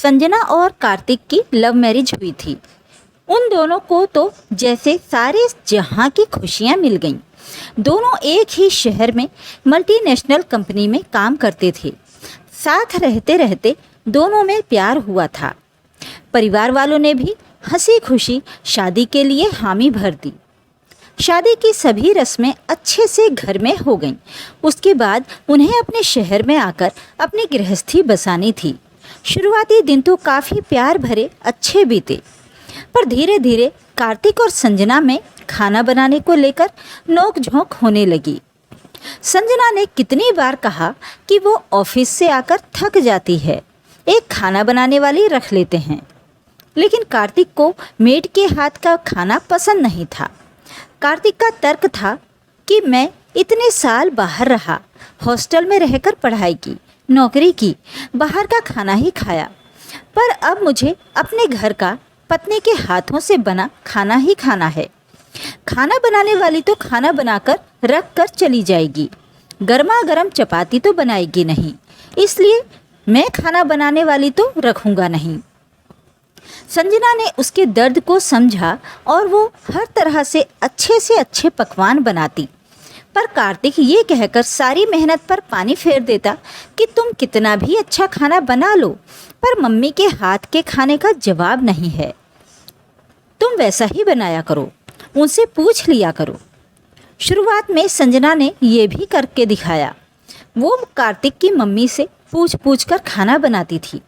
संजना और कार्तिक की love marriage हुई थी। उन दोनों को तो जैसे सारे जहां की खुशियां मिल गईं। दोनों एक ही शहर में मल्टीनेशनल कंपनी में काम करते थे। साथ रहते रहते दोनों में प्यार हुआ था। परिवार वालों ने भी हंसी खुशी शादी के लिए हामी भर दी। शादी की सभी रस्में अच्छे से घर में हो गईं। उसके बाद उन्हें अपने शहर में आकर अपनी गृहस्थी बसानी थी। शुरुआती दिन तो काफ़ी प्यार भरे अच्छे बीते, पर धीरे धीरे कार्तिक और संजना में खाना बनाने को लेकर नोक झोंक होने लगी। संजना ने कितनी बार कहा कि वो ऑफिस से आकर थक जाती है, एक खाना बनाने वाली रख लेते हैं, लेकिन कार्तिक को मेड के हाथ का खाना पसंद नहीं था। कार्तिक का तर्क था कि मैं इतने साल बाहर रहा, हॉस्टल में रहकर पढ़ाई की, नौकरी की, बाहर का खाना ही खाया, पर अब मुझे अपने घर का पत्नी के हाथों से बना खाना ही खाना है। खाना बनाने वाली तो खाना बनाकर रख कर चली जाएगी, गर्मा गर्म चपाती तो बनाएगी नहीं, इसलिए मैं खाना बनाने वाली तो रखूँगा नहीं। संजना ने उसके दर्द को समझा और वो हर तरह से अच्छे पकवान बनाती, पर कार्तिक ये कहकर सारी मेहनत पर पानी फेर देता कि तुम कितना भी अच्छा खाना बना लो, पर मम्मी के हाथ के खाने का जवाब नहीं है। तुम वैसा ही बनाया करो, उनसे पूछ लिया करो। शुरुआत में संजना ने ये भी करके दिखाया। वो कार्तिक की मम्मी से पूछ पूछ कर खाना बनाती थी,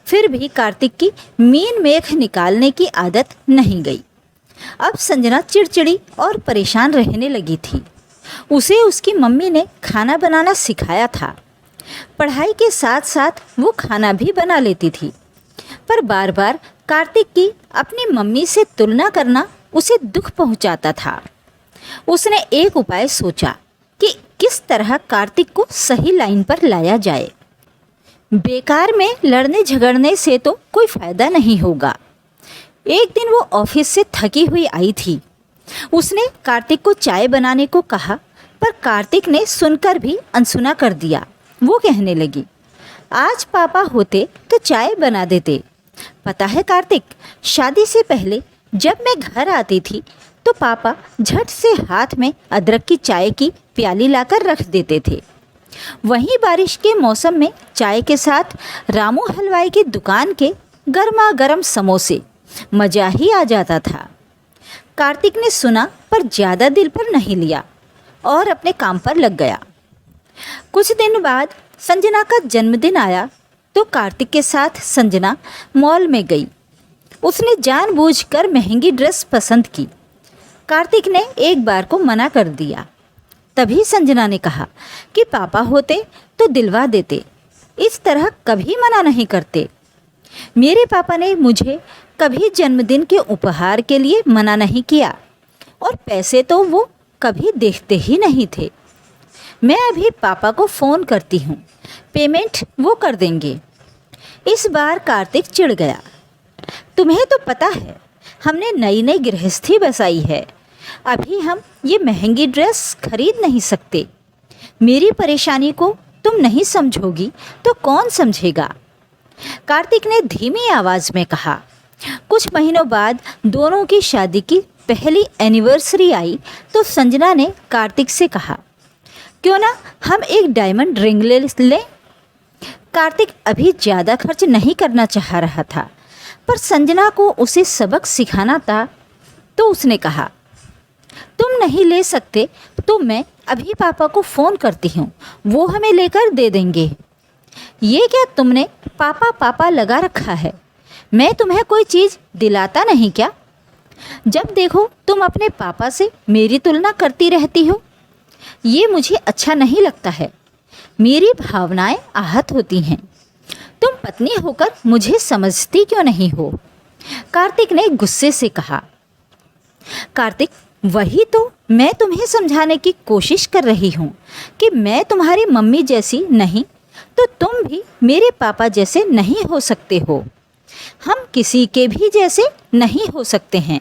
फिर भी कार्तिक की मीन मेख निकालने की आदत नहीं गई। अब संजना चिड़चिड़ी और परेशान रहने लगी थी। उसे उसकी मम्मी ने खाना बनाना सिखाया था। पढ़ाई के साथ साथ वो खाना भी बना लेती थी, पर बार बार कार्तिक की अपनी मम्मी से तुलना करना उसे दुख पहुंचाता था। उसने एक उपाय सोचा कि किस तरह कार्तिक को सही लाइन पर लाया जाए। बेकार में लड़ने झगड़ने से तो कोई फ़ायदा नहीं होगा। एक दिन वो ऑफिस से थकी हुई आई थी। उसने कार्तिक को चाय बनाने को कहा, पर कार्तिक ने सुनकर भी अनसुना कर दिया। वो कहने लगी, आज पापा होते तो चाय बना देते। पता है कार्तिक, शादी से पहले जब मैं घर आती थी तो पापा झट से हाथ में अदरक की चाय की प्याली लाकर रख देते थे। वहीं बारिश के मौसम में चाय के साथ रामू हलवाई की दुकान के गर्मा गर्म समोसे, मज़ा ही आ जाता था। कार्तिक ने सुना, पर ज़्यादा दिल पर नहीं लिया और अपने काम पर लग गया। कुछ दिन बाद संजना का जन्मदिन आया तो कार्तिक के साथ संजना मॉल में गई। उसने जानबूझकर महंगी ड्रेस पसंद की। कार्तिक ने एक बार को मना कर दिया। तभी संजना ने कहा कि पापा होते तो दिलवा देते, इस तरह कभी मना नहीं करते। मेरे पापा ने मुझे कभी जन्मदिन के उपहार के लिए मना नहीं किया, और पैसे तो वो कभी देखते ही नहीं थे। मैं अभी पापा को फ़ोन करती हूँ, पेमेंट वो कर देंगे। इस बार कार्तिक चिढ़ गया। तुम्हें तो पता है हमने नई नई गृहस्थी बसाई है, अभी हम ये महंगी ड्रेस खरीद नहीं सकते। मेरी परेशानी को तुम नहीं समझोगी तो कौन समझेगा? कार्तिक ने धीमी आवाज़ में कहा। कुछ महीनों बाद दोनों की शादी की पहली एनिवर्सरी आई तो संजना ने कार्तिक से कहा, क्यों ना हम एक डायमंड रिंग ले लें। कार्तिक अभी ज़्यादा खर्च नहीं करना चाह रहा था, पर संजना को उसे सबक सिखाना था, तो उसने कहा, तुम नहीं ले सकते तो मैं अभी पापा को फ़ोन करती हूँ, वो हमें लेकर दे देंगे। ये क्या तुमने पापा पापा लगा रखा है? मैं तुम्हें कोई चीज़ दिलाता नहीं क्या? जब देखो तुम अपने पापा से मेरी तुलना करती रहती हो। ये मुझे अच्छा नहीं लगता है, मेरी भावनाएं आहत होती हैं। तुम पत्नी होकर मुझे समझती क्यों नहीं हो? कार्तिक ने गुस्से से कहा। कार्तिक, वही तो मैं तुम्हें समझाने की कोशिश कर रही हूँ कि मैं तुम्हारी मम्मी जैसी नहीं तो तुम भी मेरे पापा जैसे नहीं हो सकते हो। हम किसी के भी जैसे नहीं हो सकते हैं।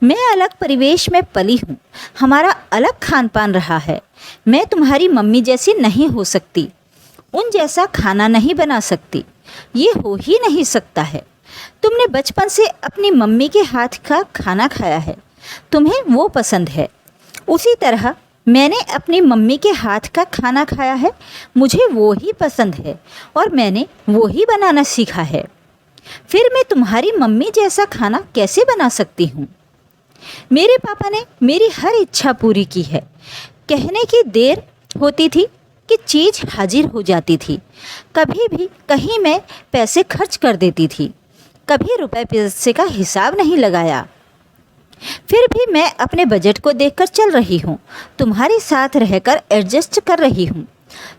मैं अलग परिवेश में पली हूँ, हमारा अलग खान पान रहा है। मैं तुम्हारी मम्मी जैसी नहीं हो सकती, उन जैसा खाना नहीं बना सकती, ये हो ही नहीं सकता है। तुमने बचपन से अपनी मम्मी के हाथ का खाना खाया है, तुम्हें वो पसंद है। उसी तरह मैंने अपनी मम्मी के हाथ का खाना खाया है, मुझे वो ही पसंद है और मैंने वो ही बनाना सीखा है। फिर मैं तुम्हारी मम्मी जैसा खाना कैसे बना सकती हूँ? मेरे पापा ने मेरी हर इच्छा पूरी की है। कहने की देर होती थी कि चीज़ हाजिर हो जाती थी। कभी भी कहीं मैं पैसे खर्च कर देती थी, कभी रुपए पैसे का हिसाब नहीं लगाया। फिर भी मैं अपने बजट को देखकर चल रही हूँ, तुम्हारे साथ रहकर एडजस्ट कर रही हूँ।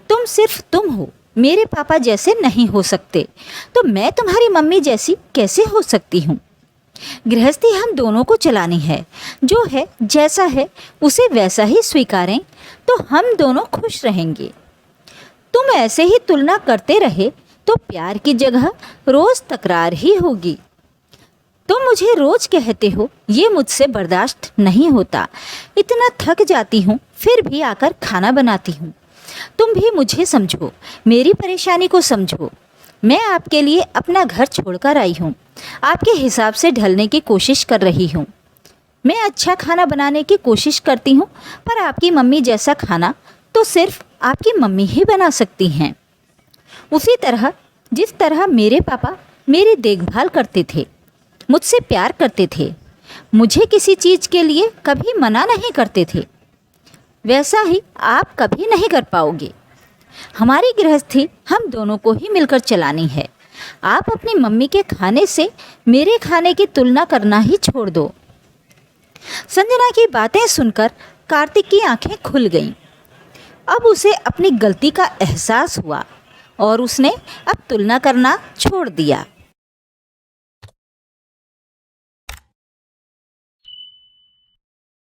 तुम सिर्फ तुम हो, मेरे पापा जैसे नहीं हो सकते, तो मैं तुम्हारी मम्मी जैसी कैसे हो सकती हूँ? गृहस्थी हम दोनों को चलानी है, जो है जैसा है उसे वैसा ही स्वीकारें तो हम दोनों खुश रहेंगे। तुम ऐसे ही तुलना करते रहे तो प्यार की जगह रोज़ तकरार ही होगी। तुम मुझे रोज़ कहते हो, ये मुझसे बर्दाश्त नहीं होता। इतना थक जाती हूँ फिर भी आकर खाना बनाती हूँ। तुम भी मुझे समझो, मेरी परेशानी को समझो। मैं आपके लिए अपना घर छोड़कर आई हूँ, आपके हिसाब से ढलने की कोशिश कर रही हूँ। मैं अच्छा खाना बनाने की कोशिश करती हूँ, पर आपकी मम्मी जैसा खाना तो सिर्फ आपकी मम्मी ही बना सकती हैं। उसी तरह जिस तरह मेरे पापा मेरी देखभाल करते थे, मुझसे प्यार करते थे, मुझे किसी चीज़ के लिए कभी मना नहीं करते थे, वैसा ही आप कभी नहीं कर पाओगे। हमारी गृहस्थी हम दोनों को ही मिलकर चलानी है। आप अपनी मम्मी के खाने से मेरे खाने की तुलना करना ही छोड़ दो। संजना की बातें सुनकर कार्तिक की आंखें खुल गईं। अब उसे अपनी गलती का एहसास हुआ और उसने अब तुलना करना छोड़ दिया।